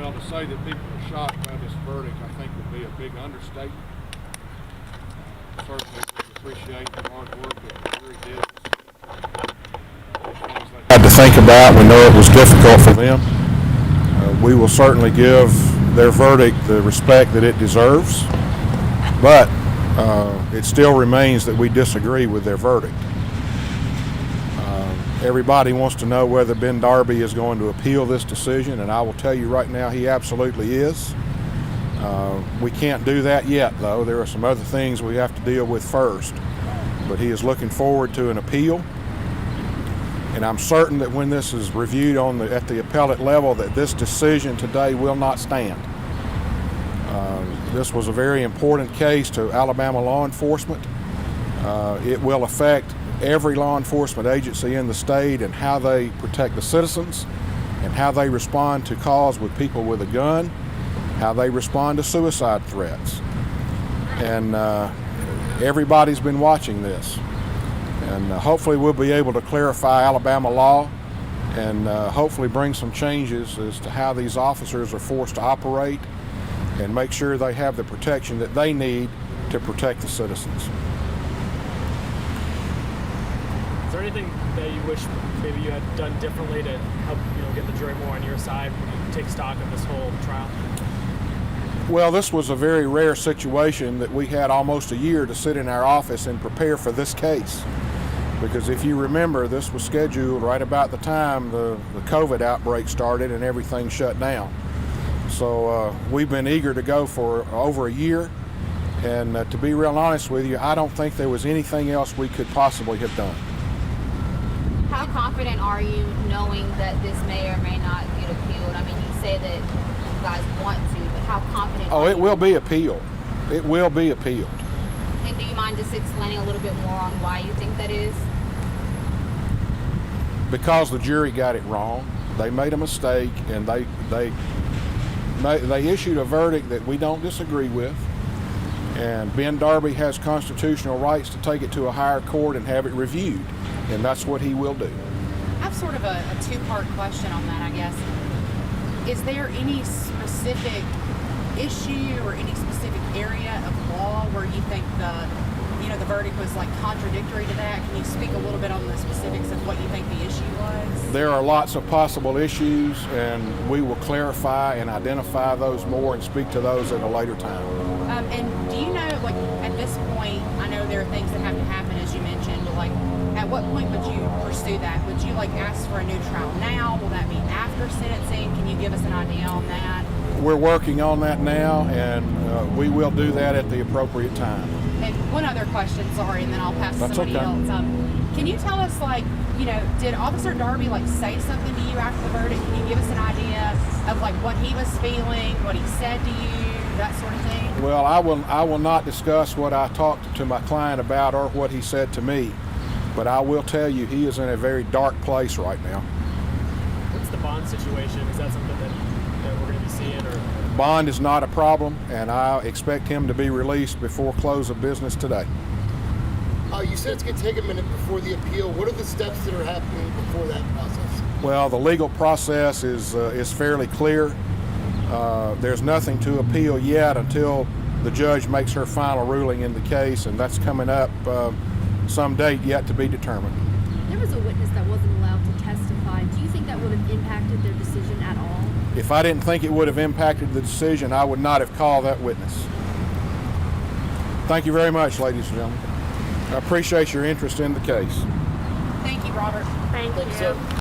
Well, to say that people are shocked by this verdict, I think would be a big understatement. Certainly we appreciate the hard work that the jury did. Had to think about. We know it was difficult for them. We will certainly give their verdict the respect that it deserves, but it still remains that we disagree with their verdict. Everybody wants to know whether Ben Darby is going to appeal this decision, and I will tell you right now he absolutely is. We can't do that yet, though. There are some other things we have to deal with first, but he is looking forward to an appeal, and I'm certain that when this is reviewed at the appellate level that this decision today will not stand. This was a very important case to Alabama law enforcement. It will affect every law enforcement agency in the state and how they protect the citizens and how they respond to calls with people with a gun, how they respond to suicide threats. And everybody's been watching this. And hopefully we'll be able to clarify Alabama law and hopefully bring some changes as to how these officers are forced to operate and make sure they have the protection that they need to protect the citizens. Is there anything that you wish maybe you had done differently to help get the jury more on your side when you take stock of this whole trial? Well, this was a very rare situation that we had almost a year to sit in our office and prepare for this case. Because if you remember, this was scheduled right about the time the COVID outbreak started and everything shut down. So we've been eager to go for over a year. And to be real honest with you, I don't think there was anything else we could possibly have done. How confident are you knowing that this may or may not get appealed? I mean, you say that you guys want to, but how confident are you? It will be appealed. It will be appealed. And do you mind just explaining a little bit more on why you think that is? Because the jury got it wrong. They made a mistake, and they issued a verdict that we don't disagree with. And Ben Darby has constitutional rights to take it to a higher court and have it reviewed. And that's what he will do. I have sort of a two-part question on that, I guess. Is there any specific issue or any specific area of law where you think the verdict was like contradictory to that? Can you speak a little bit on the specifics of what you think the issue was? There are lots of possible issues, and we will clarify and identify those more and speak to those at a later time. And do you know, like, at this point, I know there are things that have to happen, as you mentioned, but, like, at what point would you pursue that? Would you, like, ask for a new trial now? Will that be after sentencing? Can you give us an idea on that? We're working on that now, and we will do that at the appropriate time. And one other question, sorry, and then I'll pass to somebody else. Can you tell us, like, did Officer Darby, like, say something to you after the verdict? Can you give us an idea of, like, what he was feeling, what he said to you, that sort of thing? Well, I will not discuss what I talked to my client about or what he said to me, but I will tell you he is in a very dark place right now. What's the bond situation? Is that something that we're going to be seeing? Or? Bond is not a problem, and I expect him to be released before close of business today. You said it's going to take a minute before the appeal. What are the steps that are happening before that process? Well, the legal process is fairly clear. There's nothing to appeal yet until the judge makes her final ruling in the case, and that's coming up some date yet to be determined. There was a witness that wasn't allowed to testify. Do you think that would have impacted their decision at all? If I didn't think it would have impacted the decision, I would not have called that witness. Thank you very much, ladies and gentlemen. I appreciate your interest in the case. Thank you, Robert. Thank you.